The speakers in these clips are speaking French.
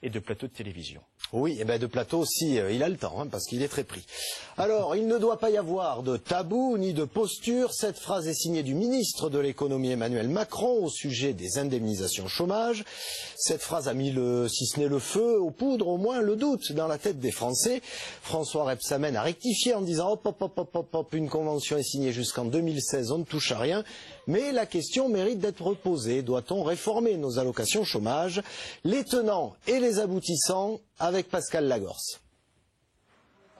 et de plateaux de télévision. Oui, et de plateau aussi, il a le temps, parce qu'il est très pris. Alors, il ne doit pas y avoir de tabou ni de posture. Cette phrase est signée du ministre de l'économie Emmanuel Macron au sujet des indemnisations chômage. Cette phrase a mis si ce n'est le feu aux poudres, au moins le doute dans la tête des Français. François Rebsamen a rectifié en disant hop, une convention est signée jusqu'en 2016, on ne touche à rien. Mais la question mérite d'être posée. Doit-on réformer nos allocations chômage? Les tenants et les aboutissants avec Pascal Lagorce.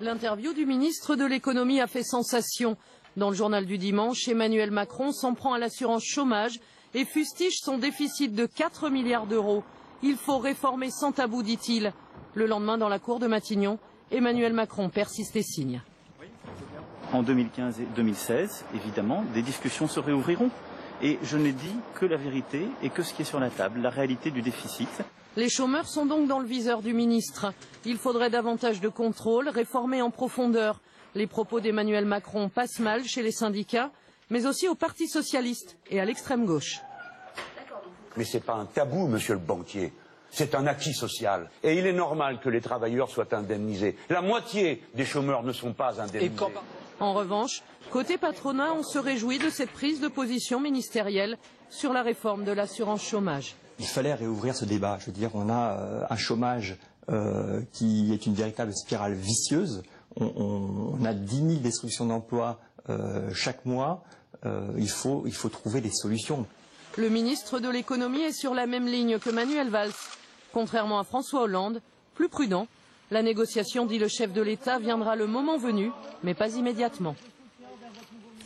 L'interview du ministre de l'économie a fait sensation. Dans le journal du dimanche, Emmanuel Macron s'en prend à l'assurance chômage et fustige son déficit de 4 milliards d'euros. Il faut réformer sans tabou, dit-il. Le lendemain, dans la cour de Matignon, Emmanuel Macron persiste et signe. En 2015 et 2016, évidemment, des discussions se réouvriront. Et je n'ai dit que la vérité et que ce qui est sur la table, la réalité du déficit. Les chômeurs sont donc dans le viseur du ministre. Il faudrait davantage de contrôle, réformer en profondeur. Les propos d'Emmanuel Macron passent mal chez les syndicats, mais aussi au Parti socialiste et à l'extrême gauche. Mais ce n'est pas un tabou, monsieur le banquier. C'est un acquis social. Et il est normal que les travailleurs soient indemnisés. La moitié des chômeurs ne sont pas indemnisés. En revanche, côté patronat, on se réjouit de cette prise de position ministérielle sur la réforme de l'assurance chômage. Il fallait réouvrir ce débat. Je veux dire, on a un chômage qui est une véritable spirale vicieuse. On a 10 000 destructions d'emplois chaque mois. Il faut trouver des solutions. Le ministre de l'économie est sur la même ligne que Manuel Valls. Contrairement à François Hollande, plus prudent, la négociation, dit le chef de l'État, viendra le moment venu, mais pas immédiatement.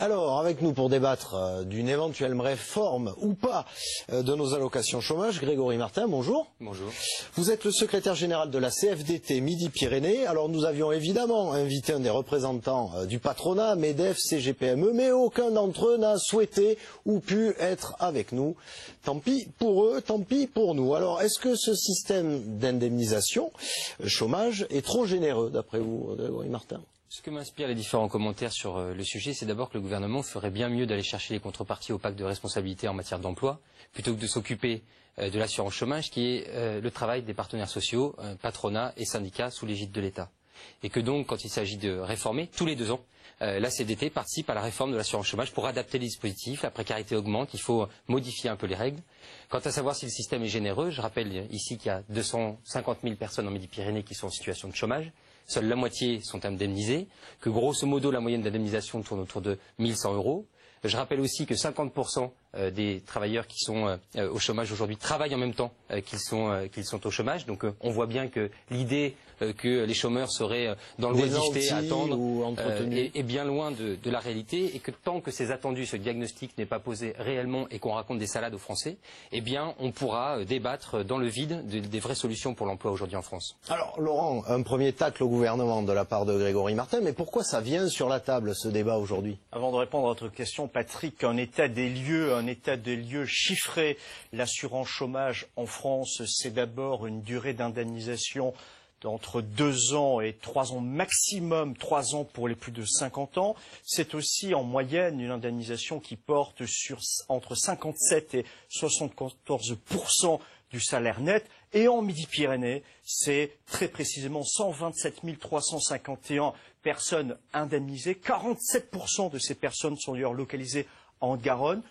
Alors, avec nous pour débattre d'une éventuelle réforme ou pas de nos allocations chômage, Grégory Martin, bonjour. Bonjour. Vous êtes le secrétaire général de la CFDT Midi-Pyrénées. Alors, nous avions évidemment invité un des représentants du patronat, MEDEF, CGPME, mais aucun d'entre eux n'a souhaité ou pu être avec nous. Tant pis pour eux, tant pis pour nous. Alors, est-ce que ce système d'indemnisation chômage est trop généreux, d'après vous, Grégory Martin ? Ce que m'inspirent les différents commentaires sur le sujet, c'est d'abord que le gouvernement ferait bien mieux d'aller chercher les contreparties au pacte de responsabilité en matière d'emploi, plutôt que de s'occuper de l'assurance chômage, qui est le travail des partenaires sociaux, patronat et syndicats sous l'égide de l'État. Et que donc, quand il s'agit de réformer, tous les 2 ans, la CFDT participe à la réforme de l'assurance chômage pour adapter les dispositifs, la précarité augmente, il faut modifier un peu les règles. Quant à savoir si le système est généreux, je rappelle ici qu'il y a 250 000 personnes en Midi-Pyrénées qui sont en situation de chômage. Seule la moitié sont indemnisées, que grosso modo la moyenne d'indemnisation tourne autour de 1 100 euros. Je rappelle aussi que 50% des travailleurs qui sont au chômage aujourd'hui travaillent en même temps qu'ils sont au chômage. Donc on voit bien que l'idée que les chômeurs seraient dans le waiting à attendre est bien loin de la réalité, et que tant que ces attendus, ce diagnostic n'est pas posé réellement et qu'on raconte des salades aux Français, eh bien on pourra débattre dans le vide des vraies solutions pour l'emploi aujourd'hui en France. Alors Laurent, un premier tacle au gouvernement de la part de Grégory Martin, mais pourquoi ça vient sur la table ce débat aujourd'hui? Avant de répondre à votre question, Patrick, un état des lieux chiffré. L'assurance chômage en France, c'est d'abord une durée d'indemnisation d'entre 2 ans et 3 ans maximum, 3 ans pour les plus de 50 ans. C'est aussi en moyenne une indemnisation qui porte sur entre 57 et 74% du salaire net. Et en Midi-Pyrénées, c'est très précisément 127 351 personnes indemnisées. 47% de ces personnes sont d'ailleurs localisées en Haute-Garonne.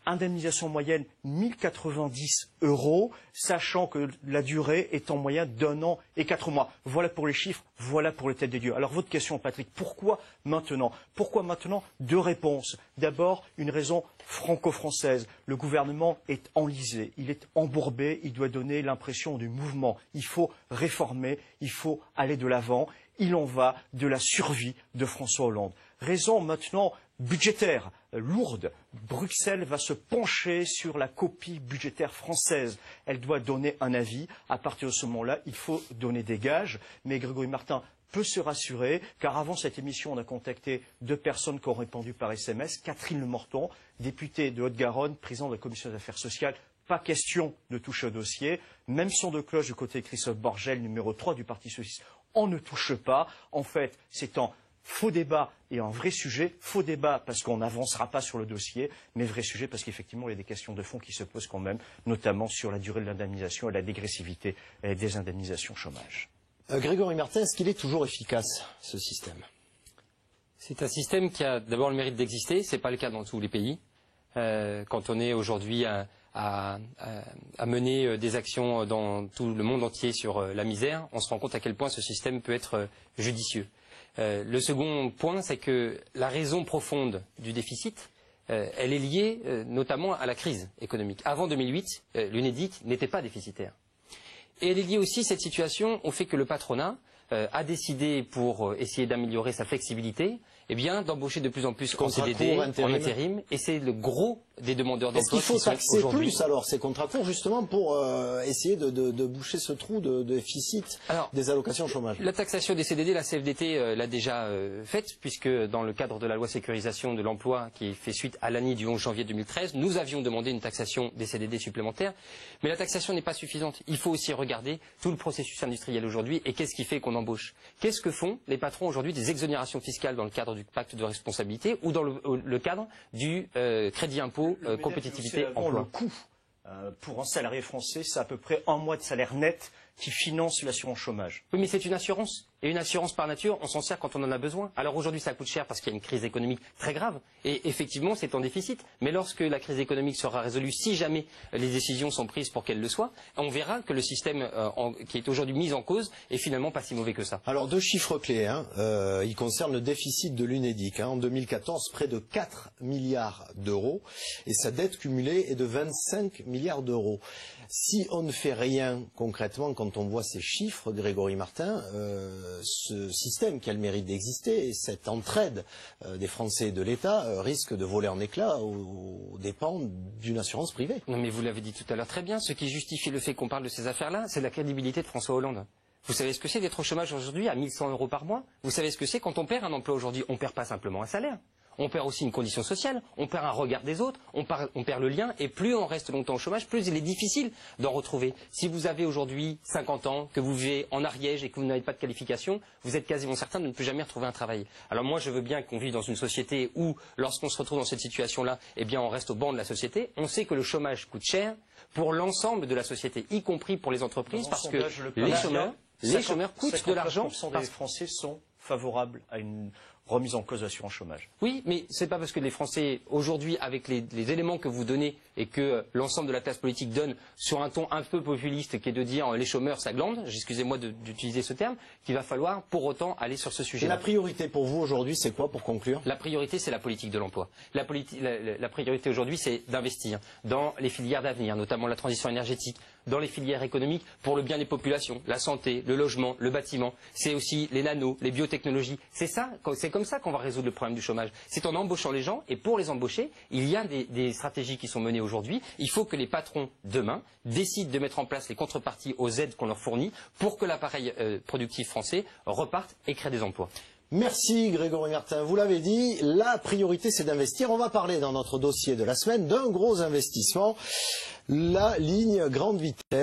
Indemnisation moyenne 1090 €, sachant que la durée est en moyenne d'1 an et 4 mois. Voilà pour les chiffres, voilà pour les têtes des lieux. Alors votre question, Patrick, pourquoi maintenant? Pourquoi maintenant? 2 réponses. D'abord, une raison franco-française. Le gouvernement est enlisé, il est embourbé, il doit donner l'impression du mouvement. Il faut réformer, il faut aller de l'avant. Il en va de la survie de François Hollande. Raison maintenant budgétaire lourde. Bruxelles va se pencher sur la copie budgétaire française. Elle doit donner un avis. À partir de ce moment-là, il faut donner des gages. Mais Grégory Martin peut se rassurer, car avant cette émission, on a contacté 2 personnes qui ont répondu par SMS. Catherine Lemorton, députée de Haute-Garonne, présidente de la Commission des affaires sociales. Pas question de toucher au dossier. Même son de cloche du côté de Christophe Borgel, numéro 3 du Parti socialiste. On ne touche pas. En fait, c'est en Faux débat et un vrai sujet. Faux débat parce qu'on n'avancera pas sur le dossier, mais vrai sujet parce qu'effectivement, il y a des questions de fond qui se posent quand même, notamment sur la durée de l'indemnisation et la dégressivité des indemnisations chômage. Grégory Martin, est-ce qu'il est toujours efficace, ce système? C'est un système qui a d'abord le mérite d'exister. Ce n'est pas le cas dans tous les pays. Quand on est aujourd'hui à mener des actions dans tout le monde entier sur la misère, on se rend compte à quel point ce système peut être judicieux. Le second point, c'est que la raison profonde du déficit, elle est liée notamment à la crise économique. Avant 2008, l'UNEDIC n'était pas déficitaire. Et elle est liée aussi, cette situation, au fait que le patronat a décidé, pour essayer d'améliorer sa flexibilité, eh bien, d'embaucher de plus en plus en CDD, en intérim, et c'est le gros des demandeurs d'emploi. Est-ce qu'il faut taxer plus alors ces contrats courts justement pour essayer de boucher ce trou de déficit des allocations chômage? La taxation des CDD, la CFDT l'a déjà faite, puisque dans le cadre de la loi sécurisation de l'emploi qui fait suite à l'ANI du 11 janvier 2013, nous avions demandé une taxation des CDD supplémentaires, mais la taxation n'est pas suffisante. Il faut aussi regarder tout le processus industriel aujourd'hui et qu'est-ce qui fait qu'on embauche. Qu'est-ce que font les patrons aujourd'hui des exonérations fiscales dans le cadre du pacte de responsabilité ou dans le cadre du crédit impôt compétitivité emploi. Le coût pour un salarié français, c'est à peu près un mois de salaire net qui finance l'assurance chômage. Oui, mais c'est une assurance. Et une assurance par nature, on s'en sert quand on en a besoin. Alors aujourd'hui, ça coûte cher parce qu'il y a une crise économique très grave. Et effectivement, c'est en déficit. Mais lorsque la crise économique sera résolue, si jamais les décisions sont prises pour qu'elles le soient, on verra que le système qui est aujourd'hui mis en cause est finalement pas si mauvais que ça. Alors, deux chiffres clés. Ils concernent le déficit de l'UNEDIC. En 2014, près de 4 milliards d'euros. Et sa dette cumulée est de 25 milliards d'euros. Si on ne fait rien concrètement, quand on voit ces chiffres, Grégory Martin, ce système qui a le mérite d'exister et cette entraide des Français et de l'État risque de voler en éclats aux dépens d'une assurance privée. Non mais vous l'avez dit tout à l'heure très bien, ce qui justifie le fait qu'on parle de ces affaires-là, c'est la crédibilité de François Hollande. Vous savez ce que c'est d'être au chômage aujourd'hui à 1 100 € par mois? Vous savez ce que c'est quand on perd un emploi aujourd'hui? On perd pas simplement un salaire. On perd aussi une condition sociale, on perd un regard des autres, on perd le lien, et plus on reste longtemps au chômage, plus il est difficile d'en retrouver. Si vous avez aujourd'hui 50 ans, que vous vivez en Ariège et que vous n'avez pas de qualification, vous êtes quasiment certain de ne plus jamais retrouver un travail. Alors moi je veux bien qu'on vive dans une société où, lorsqu'on se retrouve dans cette situation-là, eh bien on reste au banc de la société. On sait que le chômage coûte cher pour l'ensemble de la société, y compris pour les entreprises, parce que les chômeurs coûtent de l'argent. 50% des Français sont favorables à une remise en cause de l'assurance chômage. Oui, mais c'est pas parce que les Français, aujourd'hui, avec les éléments que vous donnez et que l'ensemble de la classe politique donne sur un ton un peu populiste qui est de dire les chômeurs ça glande, excusez-moi d'utiliser ce terme, qu'il va falloir pour autant aller sur ce sujet. La priorité pour vous aujourd'hui, c'est quoi pour conclure? La priorité, c'est la politique de l'emploi. La priorité aujourd'hui, c'est d'investir dans les filières d'avenir, notamment la transition énergétique, dans les filières économiques pour le bien des populations, la santé, le logement, le bâtiment. C'est aussi les nanos, les biotechnologies. C'est comme ça qu'on va résoudre le problème du chômage. C'est en embauchant les gens, et pour les embaucher, il y a des stratégies qui sont menées aujourd'hui. Il faut que les patrons, demain, décident de mettre en place les contreparties aux aides qu'on leur fournit pour que l'appareil productif français reparte et crée des emplois. Merci Grégory Martin, vous l'avez dit, la priorité c'est d'investir. On va parler dans notre dossier de la semaine d'un gros investissement, la ligne grande vitesse.